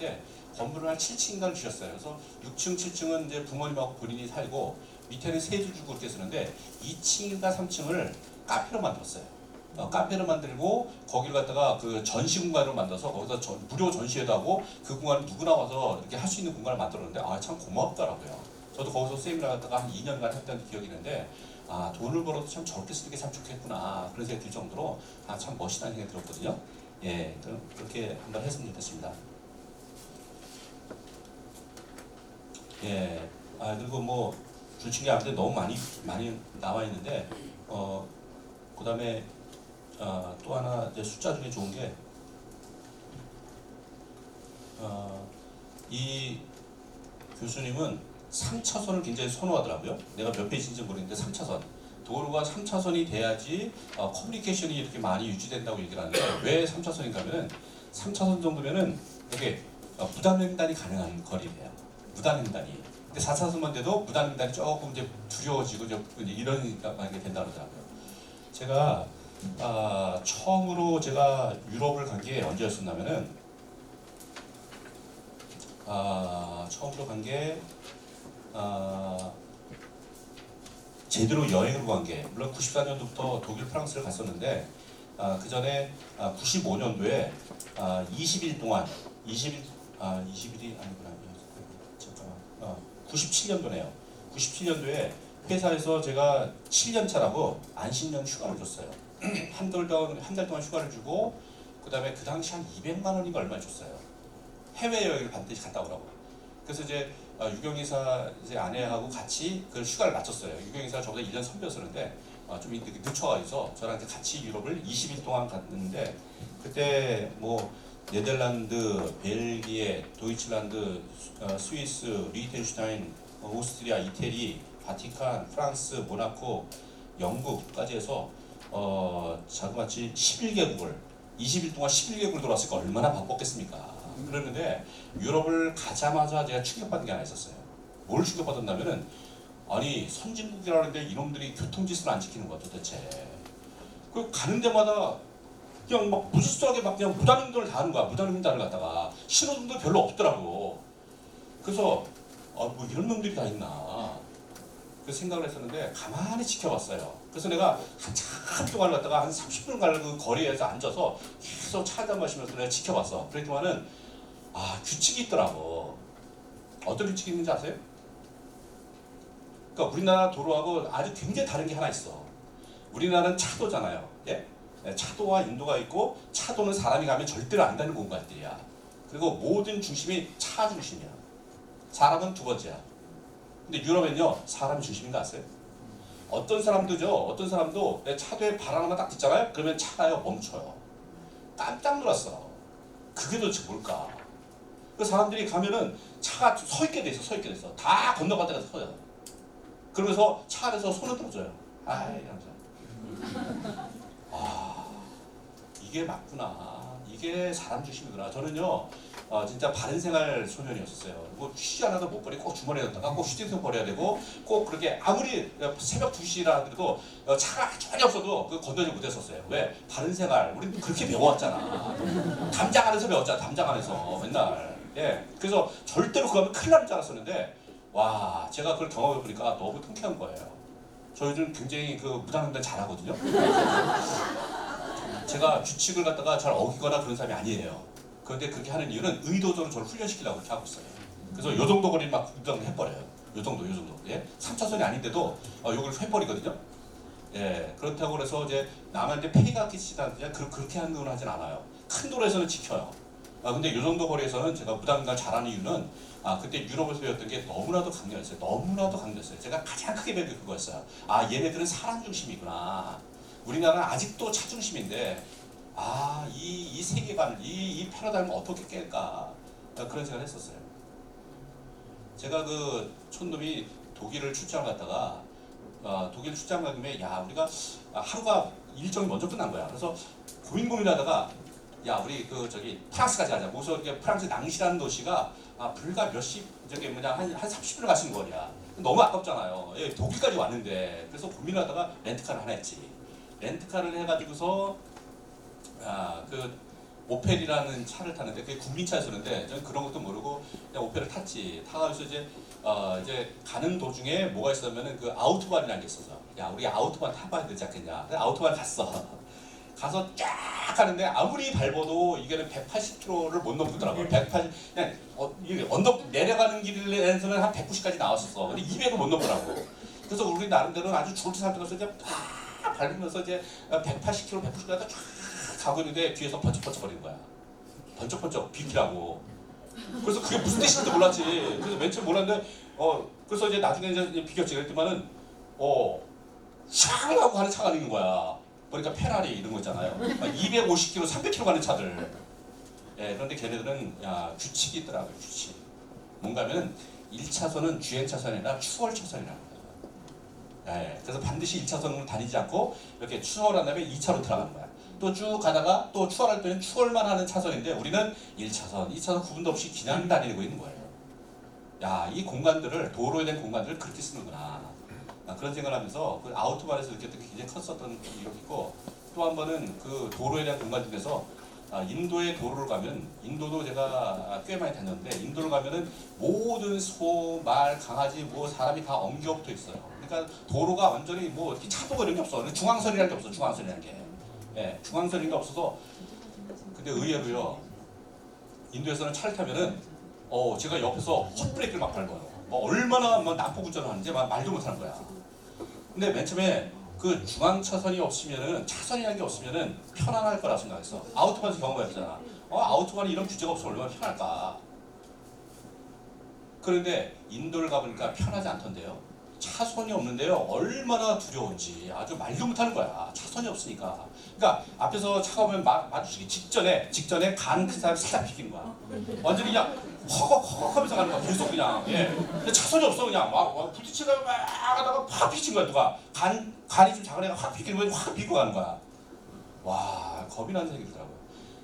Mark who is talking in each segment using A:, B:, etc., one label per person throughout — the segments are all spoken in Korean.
A: 때 건물을 한 7층인가를 지었어요. 그래서 6층, 7층은 이제 부모님하고 본인이 살고 밑에는 세주 주고 이렇게 쓰는데 2층인가 3층을 카페로 만들었어요. 카페를 만들고 거기를 갖다가 그 전시 공간으로 만들어서 거기서 무료 전시회도 하고 그 공간을 누구나 와서 이렇게 할 수 있는 공간을 만들었는데 아 참 고맙더라고요. 저도 거기서 세미나 갔다가 한 2년간 했던 기억이 있는데 아 돈을 벌어도 참 저렇게 쓰는 게 참 좋겠구나 그런 생각이 들 정도로 아 참 멋있다는 생각이 들었거든요. 예, 그렇게 한번 했으면 좋겠습니다. 예, 아 그리고 뭐 줄친 게 아닌데 너무 많이 나와 있는데 그다음에 또 하나 이제 숫자 중에 좋은 게 이 교수님은 3차선을 굉장히 선호하더라고요. 내가 몇 페이지인지 모르겠는데 3차선. 도로가 3차선이 돼야지 커뮤니케이션이 이렇게 많이 유지된다고 얘기를 하는데 왜 3차선인가 하면은 3차선 정도면은 이렇게 무단횡단이 가능한 거리래요. 무단횡단이. 근데 4차선만 돼도 무단횡단이 조금 이제 두려워지고 이제 이런 게 된다고 하더라고요. 제가 처음으로 제가 유럽을 간 게 언제였었냐면은 처음으로 간 게 제대로 여행으로 간 게 물론 94년도부터 독일 프랑스를 갔었는데 그 전에 95년도에 20일 동안 20일이 아니구나 잠깐만 97년도네요. 97년도에 회사에서 제가 7년 차라고 안식년 휴가를 줬어요. 한 달 동안 휴가를 주고 그 다음에 그 당시 한 200만 원인가 얼마 줬어요. 해외여행을 반드시 갔다 오라고. 그래서 이제 유경이사 이제 아내하고 같이 그 휴가를 맞췄어요. 유경이사가 저보다 1년 선배였었는데 좀 늦춰가지고 저랑 이제 같이 유럽을 20일 동안 갔는데 그때 뭐 네덜란드, 벨기에, 도이칠란드, 스위스, 리히텐슈타인, 오스트리아, 이태리, 바티칸, 프랑스, 모나코, 영국까지 해서 자그마치 11개국을 20일 동안 11개국을 돌았으니까 얼마나 바빴겠습니까? 그랬는데 유럽을 가자마자 제가 충격받은 게 하나 있었어요. 뭘 충격받았냐면은 아니 선진국이라는데 이놈들이 교통질서를 안 지키는 거야 도대체. 그 가는 데마다 그냥 막 무질서하게 막 그냥 무단횡단을 다 하는 거야. 무단횡단을 갖다가 신호등도 별로 없더라고. 그래서 뭐 이런 놈들이 다 있나 그 생각을 했었는데 가만히 지켜봤어요. 그래서 내가 한참 동안 갔다가 한 30분 가는 그 거리에서 앉아서 계속 차 한잔 마시면서 내가 지켜봤어. 그랬더만은 규칙이 있더라고. 어떤 규칙이 있는지 아세요? 그러니까 우리나라 도로하고 아주 굉장히 다른 게 하나 있어. 우리나라는 차도잖아요. 예? 차도와 인도가 있고 차도는 사람이 가면 절대로 안 가는 공간들이야. 그리고 모든 중심이 차 중심이야. 사람은 두 번째야. 근데 유럽은요 사람이 중심인 거 아세요? 어떤 사람도 내 차도에 발 하나만 딱 딛잖아요. 그러면 차가요 멈춰요. 깜짝 놀랐어. 그게 도대체 뭘까? 그 사람들이 가면은 차가 서 있게 돼 있어. 다 건너갈 때가 서요. 그러면서 차 안에서 손을 들어줘요. 이게 맞구나. 이게 사람 중심이구나. 저는요 진짜 바른생활 소년이었어요. 뭐 쉬지 않아도 목걸이 꼭 주머니에 넣다가 꼭 휴대폰 버려야 되고 꼭 그렇게 아무리 새벽 2시라 그래도 차가 전혀 없어도 그 건너지 못했었어요. 왜? 바른생활. 우리는 그렇게 배워왔잖아. 담장 안에서 배웠잖아. 담장 안에서 맨날. 예. 그래서 절대로 그거 하면 큰일 나는 줄 알았었는데 와 제가 그걸 경험해 보니까 너무 통쾌한 거예요. 저 요즘 굉장히 그 무단횡단 잘하거든요. 제가 규칙을 갖다가 잘 어기거나 그런 사람이 아니에요. 그런데 그렇게 하는 이유는 의도적으로 저를 훈련시키려고 그렇게 하고 있어요. 그래서 요 정도 거리를 막 무단횡단 해버려요. 요 정도. 예? 3차선이 아닌데도 요걸 해버리거든요. 예, 그렇다고 해서 이제 남한테 폐해가 끼치다든지 그렇게 하는 건 하진 않아요. 큰 도로에서는 지켜요. 근데 요 정도 거리에서는 제가 무단횡단 잘하는 이유는 그때 유럽에서 배웠던 게 너무나도 강렬했어요. 제가 가장 크게 배운 게 그거였어요. 얘네들은 사람 중심이구나. 우리나라는 아직도 차 중심인데 이 세계관을 이 패러다임을 어떻게 깰까 그런 생각을 했었어요. 제가 그 촌놈이 독일을 출장 갔다가 독일 출장 간 김에 우리가 하루가 일정이 먼저 끝난 거야. 그래서 고민하다가 우리 프랑스까지 가자. 그래서 프랑스 낭시라는 도시가 불과 한 30분을 가시는 거리야. 너무 아깝잖아요. 예, 독일까지 왔는데. 그래서 고민하다가 렌트카를 하나 했지. 렌트카를 해가지고서 오펠이라는 차를 탔는데 그게 국민차였었는데 저는 그런 것도 모르고 그냥 오펠을 tas지. 타가지고 이제 가는 도중에 뭐가 있었냐면은 그 아우토반이라는 게 있어서 야 우리 아우토반 타봐야 되지 않겠냐. 그래서 아우토반 갔어. 가서 쫙 가는데 아무리 밟아도 이게는 180km를 못 넘더라고요. 180 그냥 이게 언덕 내려가는 길에서는 한 190까지 나왔었어. 근데 200을 못 넘더라고. 그래서 우리 나름대로는 아주 줄을 삼켜서 이제 팍 밟으면서 이제 180km, 190까지 쫙 가고 있는데 뒤에서 번쩍번쩍 거리는 거야. 번쩍번쩍 비키라고. 그래서 그게 무슨 뜻인지 몰랐지. 그래서 맨 처음 몰랐는데 그래서 이제 나중에 이제 비켰지. 그랬더니만은 샹 하고 가는 차가 있는 거야. 보니까 페라리 이런 거 있잖아요. 250km, 300km 가는 차들. 예, 그런데 걔네들은 규칙이 있더라고요. 규칙. 뭔가 하면은 1차선은 주행차선이 아니라 추월차선이라고 해요. 예, 그래서 반드시 1차선으로 다니지 않고 이렇게 추월한 다음에 2차로 들어가는 거야. 또 쭉 가다가 또 추월할 때는 추월만 하는 차선인데 우리는 1차선, 2차선 구분도 없이 그냥 다니고 있는 거예요. 야, 이 공간들을 도로에 대한 공간들을 그렇게 쓰는구나. 그런 생각을 하면서 그 아우토반에서 느꼈던 게 굉장히 컸었던 기록이 있고 또 한 번은 그 도로에 대한 공간 중에서 인도의 도로를 가면 인도도 제가 꽤 많이 다녔는데 인도를 가면은 모든 소, 말, 강아지 뭐 사람이 다 엉겨붙어 있어요. 그러니까 도로가 완전히 뭐 차도가 이런 게 없어. 중앙선이라는 게 없어. 중앙선이라는 게. 예, 중앙선인 게 없어서 근데 의외로요. 인도에서는 차를 타면은 제가 옆에서 헛브레이크를 막 밟아요. 뭐 얼마나 막 난폭 운전을 하는지 막 말도 못하는 거야. 근데 맨 처음에 그 중앙 차선이 없으면은 차선이라는 게 없으면은 편안할 거라 생각했어. 아우토반에서 경험해봤잖아. 아우토반이 이런 규제가 없으면 얼마나 편할까. 그런데 인도를 가보니까 편하지 않던데요. 차선이 없는데요. 얼마나 두려운지 아주 말도 못하는 거야. 차선이 없으니까. 그러니까 앞에서 차가 오면 마주치기 직전에 간 그 사람이 살짝 비키는 거야. 완전히 그냥 허걱허걱 하면서 가는 거야. 계속 그냥. 예. 근데 차선이 없어 그냥. 막 부딪히다가 막 하다가 확 비친 거야. 누가 간이 좀 작은 애가 확 비키는 거야. 확 비고 가는 거야. 와, 겁이 나는 생각이 들더라고요.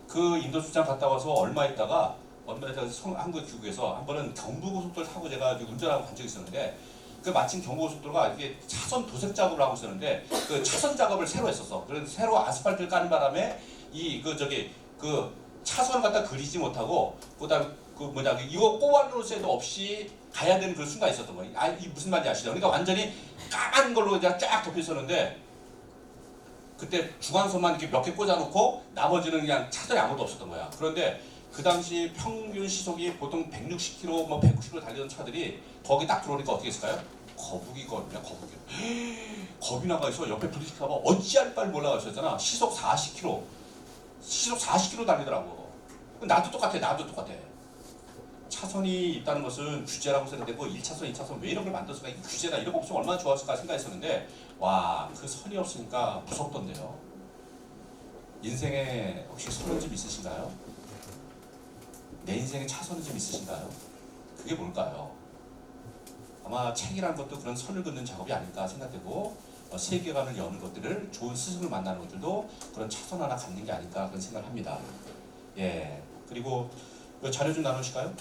A: 그 인도 출장 갔다 와서 얼마 있다가 한국 귀국에서 한 번은 경부고속도로 타고 제가 운전하고 간 적이 있었는데 그 마침 경부고속도로가 이게 차선 도색 작업을 하고 있었는데 그 차선 작업을 새로 했었어. 그래서 새로 아스팔트를 까는 바람에 그 차선을 갖다 그리지 못하고 그다음 이거 꼬아놓을 새도 없이 가야 되는 그 순간이 있었던 거예요. 이 무슨 말인지 아시죠? 그러니까 완전히 까만 걸로 이제 쫙 덮여 있었는데 그때 중앙선만 이렇게 몇 개 꽂아놓고 나머지는 그냥 차선이 아무것도 없었던 거야. 그런데 그 당시 평균 시속이 보통 160km, 뭐 190km 달리던 차들이 거기 딱 들어오니까 어떻게 했을까요? 거북이거든요, 거북이. 겁이 나가서 옆에 부딪힐까봐 어찌할 바를 몰라가셨잖아. 시속 40km 달리더라고. 나도 똑같아. 차선이 있다는 것은 규제라고 생각되고 1차선, 2차선 왜 이런 걸 만들었을까? 이게 규제다. 이런 거 없으면 얼마나 좋았을까 생각했었는데 와, 그 선이 없으니까 무섭던데요. 인생에 혹시 선은 좀 있으신가요? 내 인생에 차선은 좀 있으신가요? 그게 뭘까요? 아마 책이라는 것도 그런 선을 긋는 작업이 아닐까 생각되고 세계관을 여는 것들을 좋은 스승을 만나는 것들도 그런 차선 하나 갖는 게 아닐까 그런 생각을 합니다. 예, 그리고 자료 좀 나누실까요?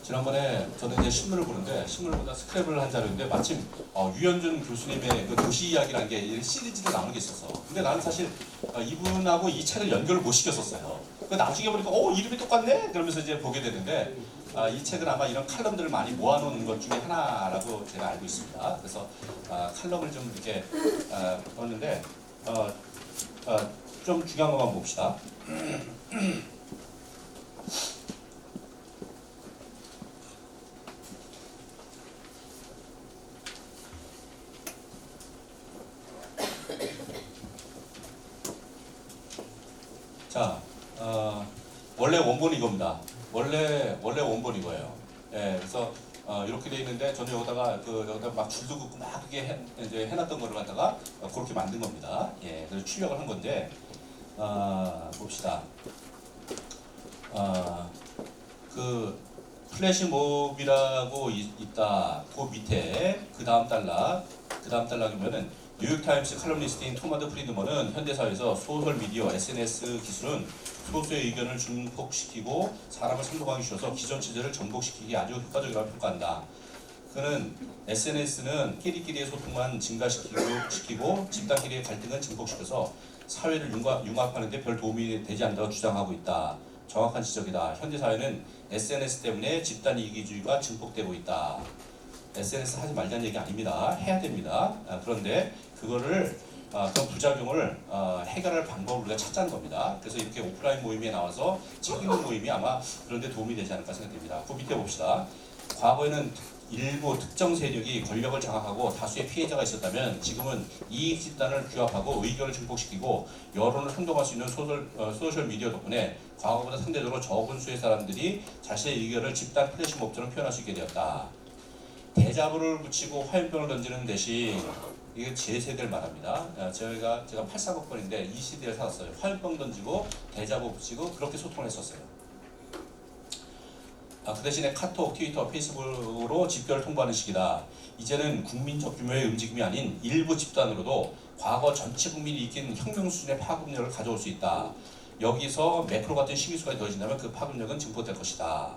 A: 지난번에 저는 이제 신문을 보는데 신문을 보다 스크랩을 한 자료인데 마침 유현준 교수님의 그 도시 이야기라는 게 시리즈로 나오는 게 있었어. 근데 나는 사실 이분하고 이 책을 연결을 못 시켰었어요. 나중에 보니까 이름이 똑같네? 그러면서 이제 보게 되는데 이 책은 아마 이런 칼럼들을 많이 모아놓은 것 중에 하나라고 제가 알고 있습니다. 그래서 칼럼을 좀 이렇게 넣었는데 좀 중요한 것만 봅시다. 자, 원래 원본이 이겁니다. 원래 원본이 이거예요. 예, 그래서 이렇게 돼 있는데 저는 여기다가 막 줄도 긋고 막 그게 이제 해놨던 거를 갖다가 그렇게 만든 겁니다. 예, 그래서 출력을 한 건데 봅시다. 그 플래시몹이라고 있다. 그 밑에 그 다음 단락이면은 뉴욕타임스 칼럼니스트인 토마드 프리드먼은 현대사회에서 소셜미디어, SNS 기술은 소수의 의견을 증폭시키고 사람을 상동하기 쉬워서 기존 체제를 전복시키기 아주 효과적이라고 평가한다. 그는 SNS는 끼리끼리의 소통만 증가시키고 집단끼리의 갈등은 증폭시켜서 사회를 융합하는 데 별 도움이 되지 않는다고 주장하고 있다. 정확한 지적이다. 현대 사회는 SNS 때문에 집단 이기주의가 증폭되고 있다. SNS 하지 말자는 얘기 아닙니다. 해야 됩니다. 그런데 그거를 그런 부작용을 해결할 방법을 우리가 찾자는 겁니다. 그래서 이렇게 오프라인 모임에 나와서 책 읽는 모임이 아마 그런 데 도움이 되지 않을까 생각됩니다. 그 밑에 봅시다. 과거에는 일부 특정 세력이 권력을 장악하고 다수의 피해자가 있었다면 지금은 이익 집단을 규합하고 의견을 증폭시키고 여론을 선동할 수 있는 소셜 미디어 덕분에 과거보다 상대적으로 적은 수의 사람들이 자신의 의견을 집단 플래시몹처럼 표현할 수 있게 되었다. 대자보를 붙이고 화염병을 던지는 대신 이게 제 세대를 말합니다. 제가 84학번인데 이 시대를 살았어요. 화염병 던지고 대자보 붙이고 그렇게 소통을 했었어요. 그 대신에 카톡, 트위터, 페이스북으로 집결을 통보하는 시기다. 이제는 국민적 규모의 움직임이 아닌 일부 집단으로도 과거 전체 국민이 일으킨 혁명 수준의 파급력을 가져올 수 있다. 여기서 매크로 같은 신기수가 더해진다면 그 파급력은 증폭될 것이다.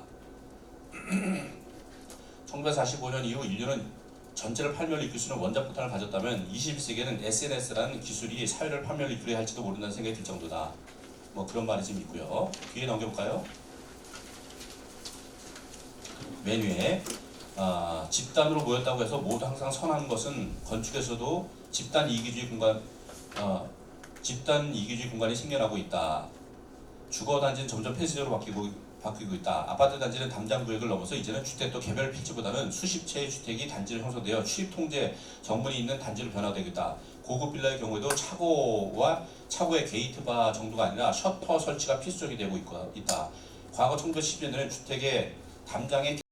A: 1945년 이후 인류는 전체를 팔멸로 이끌 수 있는 원자폭탄을 가졌다면 21세기에는 SNS라는 기술이 사회를 팔멸로 이끌어야 할지도 모른다는 생각이 들 정도다. 뭐 그런 말이 좀 있고요. 뒤에 넘겨볼까요? 맨 위에 집단으로 모였다고 해서 모두 항상 선한 것은 건축에서도 집단 이기주의 공간이 생겨나고 있다. 주거 단지는 점점 폐쇄적으로 바뀌고 있다. 아파트 단지는 담장 구역을 넘어서 이제는 주택도 개별 필지보다는 수십 채의 주택이 단지로 형성되어 출입 통제 정문이 있는 단지로 변화되고 있다. 고급 빌라의 경우에도 차고의 게이트바 정도가 아니라 셔터 설치가 필수적이 되고 있다. 과거 1910년에는 주택의 담장에